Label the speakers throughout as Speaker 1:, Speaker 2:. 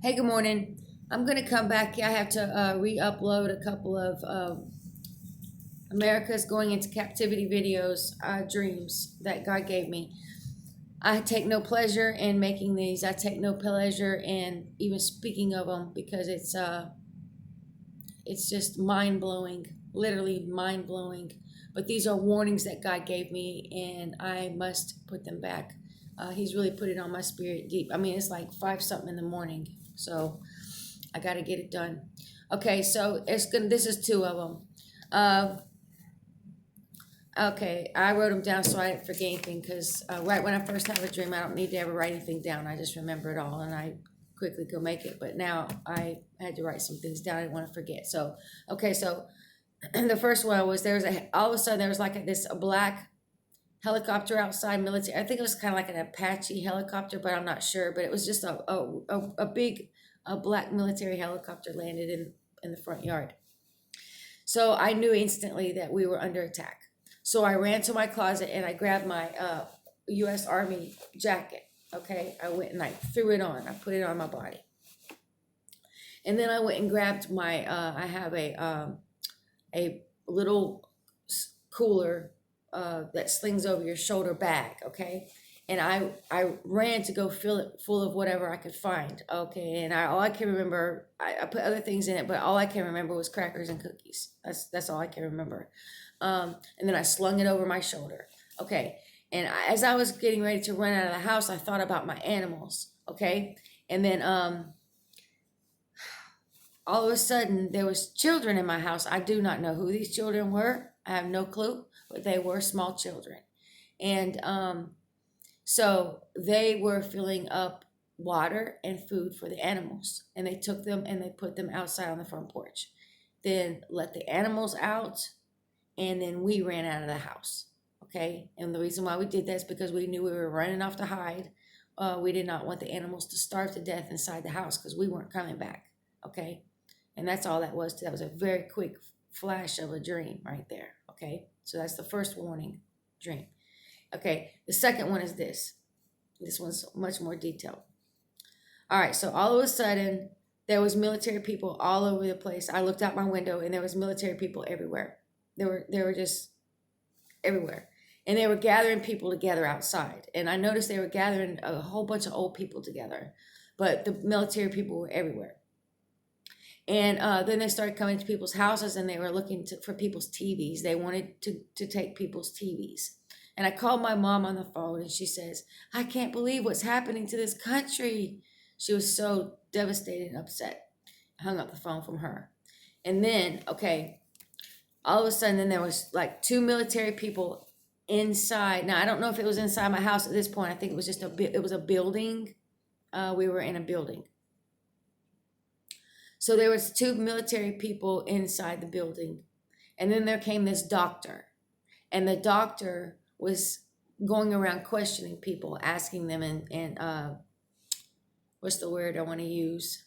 Speaker 1: Hey, good morning. I'm going to come back. I have to re-upload a couple of America's Going into Captivity videos, dreams that God gave me. I take no pleasure in making these. I take no pleasure in even speaking of them because it's just mind blowing, literally mind blowing. But these are warnings that God gave me, and I must put them back. He's really put it on my spirit deep. I mean, it's like 5 something in the morning, so I got to get it done. Okay, so it's good. This is two of them. Uh, okay, I wrote them down so I didn't forget anything because right when I first have a dream, I don't need to ever write anything down. I just remember it all and I quickly go make it. But now I had to write some things down. I didn't want to forget. So, okay, so the first one was all of a sudden there was like a black helicopter outside military. I think it was kind of like an Apache helicopter, but I'm not sure. But it was just a big black military helicopter landed in the front yard. So I knew instantly that we were under attack. So I ran to my closet and I grabbed my U.S. Army jacket. Okay, I went and I threw it on. I put it on my body, and then I went and grabbed my. I have a little cooler that slings over your shoulder bag. Okay, and I ran to go fill it full of whatever I could find. Okay, and all I can remember, I put other things in it, but all I can remember was crackers and cookies. That's all I can remember. And then I slung it over my shoulder. Okay, and as I was getting ready to run out of the house, I thought about my animals. Okay, and then all of a sudden there was children in my house. I do not know who these children were. I have no clue, but they were small children, and so they were filling up water and food for the animals, and they took them and they put them outside on the front porch. Then let the animals out, and then we ran out of the house. Okay, and the reason why we did that is because we knew we were running off to hide. We did not want the animals to starve to death inside the house because we weren't coming back. Okay, and that's all that was. That was a very quick flash of a dream right there. Okay, so that's the first warning dream. Okay, the second one is this. This one's much more detailed. All right, so all of a sudden, there was military people all over the place. I looked out my window, and there was military people everywhere. They were just everywhere, and they were gathering people together outside. And I noticed they were gathering a whole bunch of old people together, but the military people were everywhere. And then they started coming to people's houses, and they were looking for people's TVs. They wanted to take people's TVs. And I called my mom on the phone, and she says, I can't believe what's happening to this country. She was so devastated and upset. I hung up the phone from her. And then, okay, all of a sudden, then there was like two military people inside. Now, I don't know if it was inside my house at this point. I think it was just it was a building. We were in a building. So there was two military people inside the building. And then there came this doctor. And the doctor was going around questioning people, asking them, and what's the word I want to use?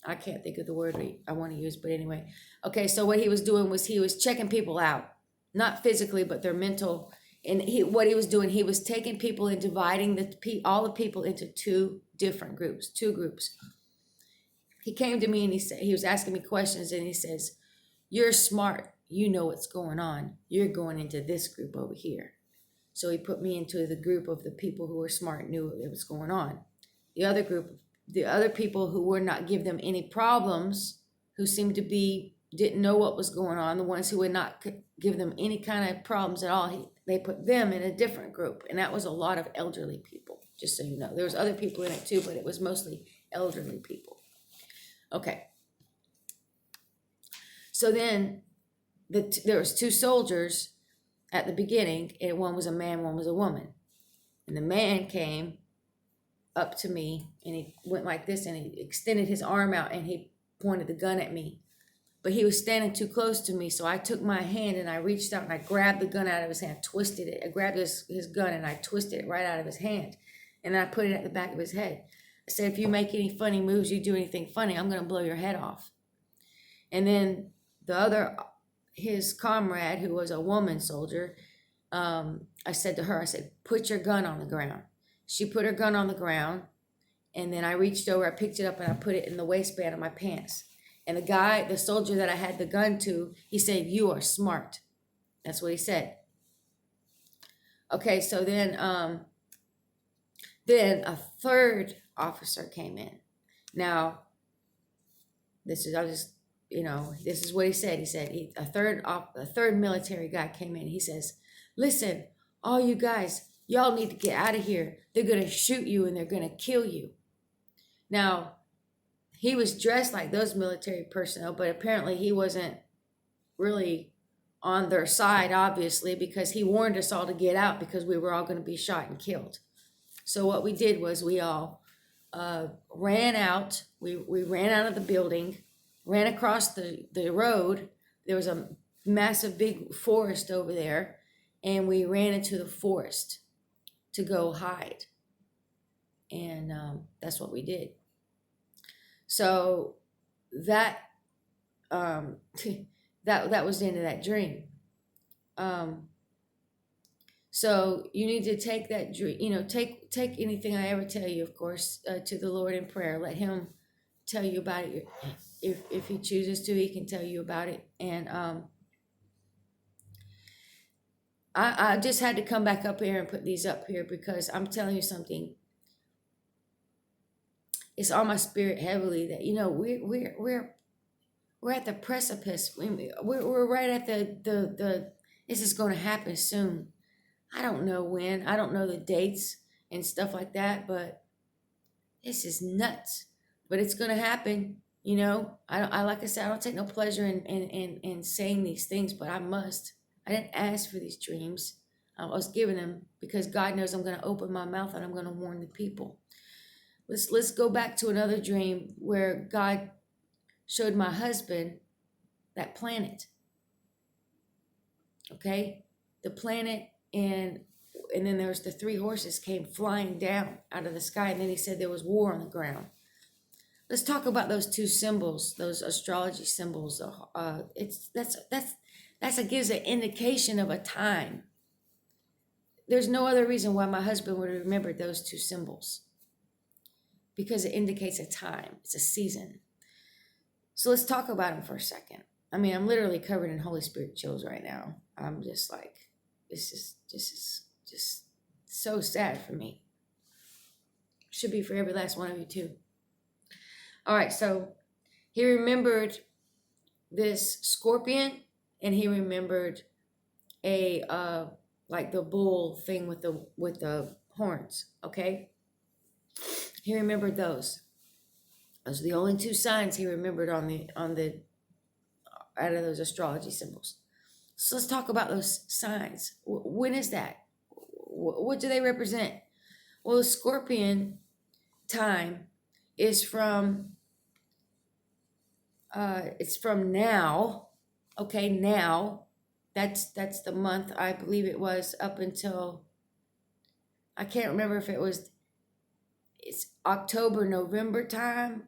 Speaker 1: I can't think of the word I want to use, but anyway. Okay, so what he was doing was he was checking people out, not physically, but their mental. And what he was doing, he was taking people and dividing all the people into two different groups, two groups. He came to me and he was asking me questions, and he says, "You're smart. You know what's going on. You're going into this group over here." So he put me into the group of the people who were smart, knew what was going on. The other group, the other people who were not give them any problems, who seemed to didn't know what was going on, the ones who would not give them any kind of problems at all, they put them in a different group. And that was a lot of elderly people, just so you know. There was other people in it too, but it was mostly elderly people. Okay. So then there was two soldiers at the beginning, and one was a man, one was a woman. And the man came up to me, and he went like this, and he extended his arm out, and he pointed the gun at me. But he was standing too close to me, so I took my hand, and I reached out, and I grabbed the gun out of his hand, twisted it. I grabbed his gun, and I twisted it right out of his hand, and I put it at the back of his head. I said, if you make any funny moves, you do anything funny, I'm going to blow your head off. And then his comrade, who was a woman soldier, I said to her, I said, put your gun on the ground. She put her gun on the ground, And then I reached over, I picked it up, and I put it in the waistband of my pants. And the soldier that I had the gun to, he said, "You are smart." That's what he said. Okay, so then a third officer came in. Now, this is what he said. He said a third military guy came in. He says, "Listen, all you guys, y'all need to get out of here. They're gonna shoot you and they're gonna kill you." Now, he was dressed like those military personnel, but apparently he wasn't really on their side, obviously, because he warned us all to get out because we were all going to be shot and killed. So what we did was we all ran out. We ran out of the building, ran across the road. There was a massive big forest over there, and we ran into the forest to go hide. And that's what we did. So that that was the end of that dream. So you need to take that dream, take anything I ever tell you, of course, to the Lord in prayer. Let Him tell you about it. If He chooses to, He can tell you about it. And I just had to come back up here and put these up here because I'm telling you something. It's on my spirit heavily that we're at the precipice. We're right at the this is going to happen soon. I don't know when. I don't know the dates and stuff like that, but this is nuts. But it's going to happen. Like I said, I don't take no pleasure in saying these things, but I must. I didn't ask for these dreams. I was given them because God knows I'm going to open my mouth and I'm going to warn the people. Let's go back to another dream where God showed my husband that planet. Okay? The planet, and then there was the 3 horses came flying down out of the sky, and then he said there was war on the ground. Let's talk about those 2 symbols, those astrology symbols. That gives an indication of a time. There's no other reason why my husband would have remembered those 2 symbols. Because it indicates a time. It's a season. So let's talk about them for a second. I mean, I'm literally covered in Holy Spirit chills right now. I'm just like, this is just so sad for me. Should be for every last one of you too. All right, so he remembered this scorpion, and he remembered a like the bull thing with the horns. Okay. He remembered those. Those are the only 2 signs he remembered on the out of those astrology symbols. So let's talk about those signs. When is that? What do they represent? Well, the scorpion time is from it's from now. Okay, now. That's the month, I believe it was, up until, I can't remember if it's October, November time.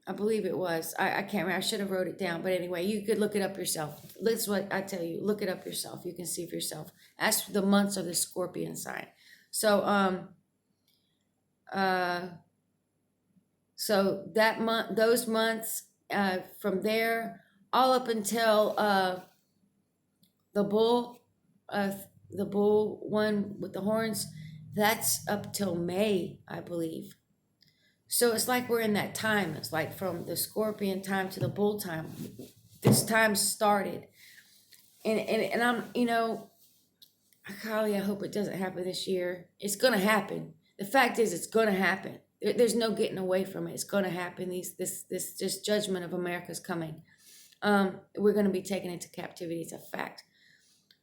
Speaker 1: I believe it was. I can't remember. I should have wrote it down. But anyway, you could look it up yourself. That's what I tell you. Look it up yourself. You can see for yourself. Ask for the months of the scorpion sign. So so that month, those months, from there all up until the bull one with the horns, that's up till May, I believe. So it's like we're in that time. It's like from the scorpion time to the bull time. This time started. And I'm, golly, I hope it doesn't happen this year. It's going to happen. The fact is, it's going to happen. There's no getting away from it. It's going to happen. This judgment of America is coming. We're going to be taken into captivity. It's a fact.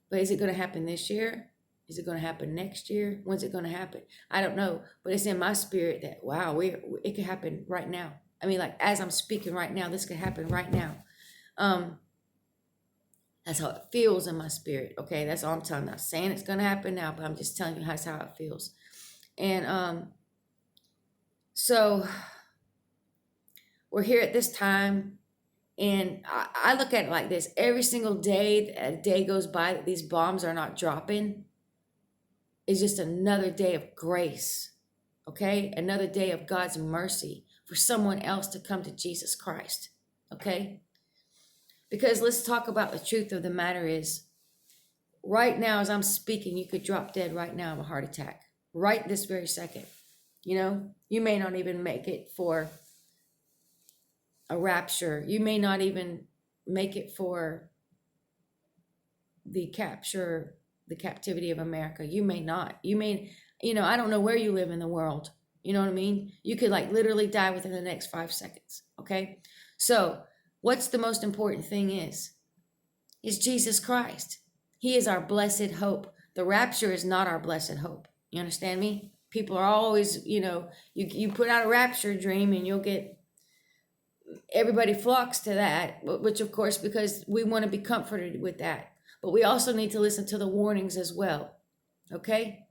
Speaker 1: But is it going to happen this year? Is it going to happen next year? When's it going to happen? I don't know. But it's in my spirit that, wow, it could happen right now. I mean, like, as I'm speaking right now, this could happen right now. That's how it feels in my spirit. Okay, that's all I'm telling you. I'm not saying it's going to happen now, but I'm just telling you that's how it feels. And so we're here at this time, and I look at it like this. Every single day, a day goes by that these bombs are not dropping, is just another day of grace. okay? Another day of God's mercy for someone else to come to Jesus Christ, okay? Because let's talk about the truth of the matter is, right now as I'm speaking, you could drop dead right now of a heart attack, right this very second. You know, you may not even make it for a rapture. You may not even make it for the captivity of America. You may not. You may, I don't know where you live in the world. You know what I mean? You could like literally die within the next 5 seconds. Okay. So what's the most important thing is Jesus Christ. He is our blessed hope. The rapture is not our blessed hope. You understand me? People are always, you put out a rapture dream and you'll get, everybody flocks to that, which of course, because we want to be comforted with that. But we also need to listen to the warnings as well. Okay?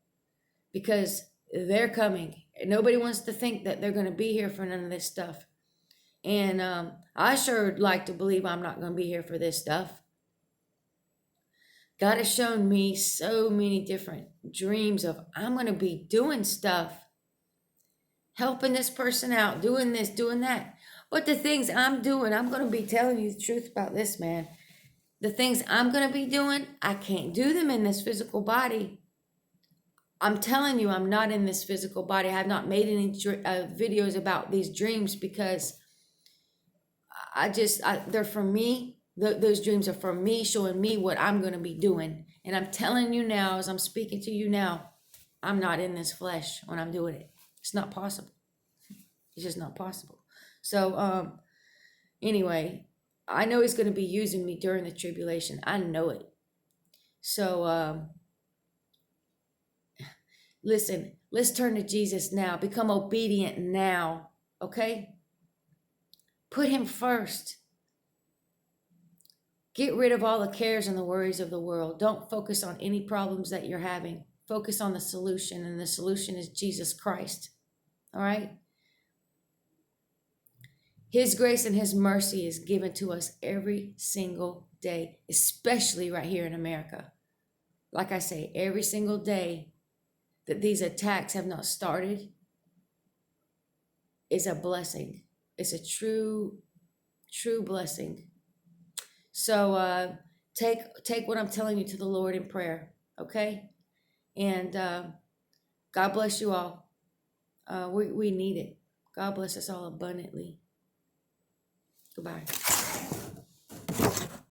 Speaker 1: Because they're coming. Nobody wants to think that they're going to be here for none of this stuff. And I sure like to believe I'm not going to be here for this stuff. God has shown me so many different dreams of I'm going to be doing stuff, helping this person out, doing this, doing that. But the things I'm doing, I'm going to be telling you the truth about this, man. The things I'm going to be doing, I can't do them in this physical body. I'm telling you, I'm not in this physical body. I have not made any videos about these dreams because they're for me. Those dreams are for me, showing me what I'm going to be doing. And I'm telling you now, as I'm speaking to you now, I'm not in this flesh when I'm doing it. It's not possible. It's just not possible. So, anyway, I know he's going to be using me during the tribulation. I know it. So, listen, let's turn to Jesus now. Become obedient now, okay? Put him first. Get rid of all the cares and the worries of the world. Don't focus on any problems that you're having. Focus on the solution, and the solution is Jesus Christ, all right? His grace and his mercy is given to us every single day, especially right here in America. Like I say, every single day that these attacks have not started is a blessing. It's a true blessing. So take what I'm telling you to the Lord in prayer, okay? And God bless you all. We need it. God bless us all abundantly. Goodbye.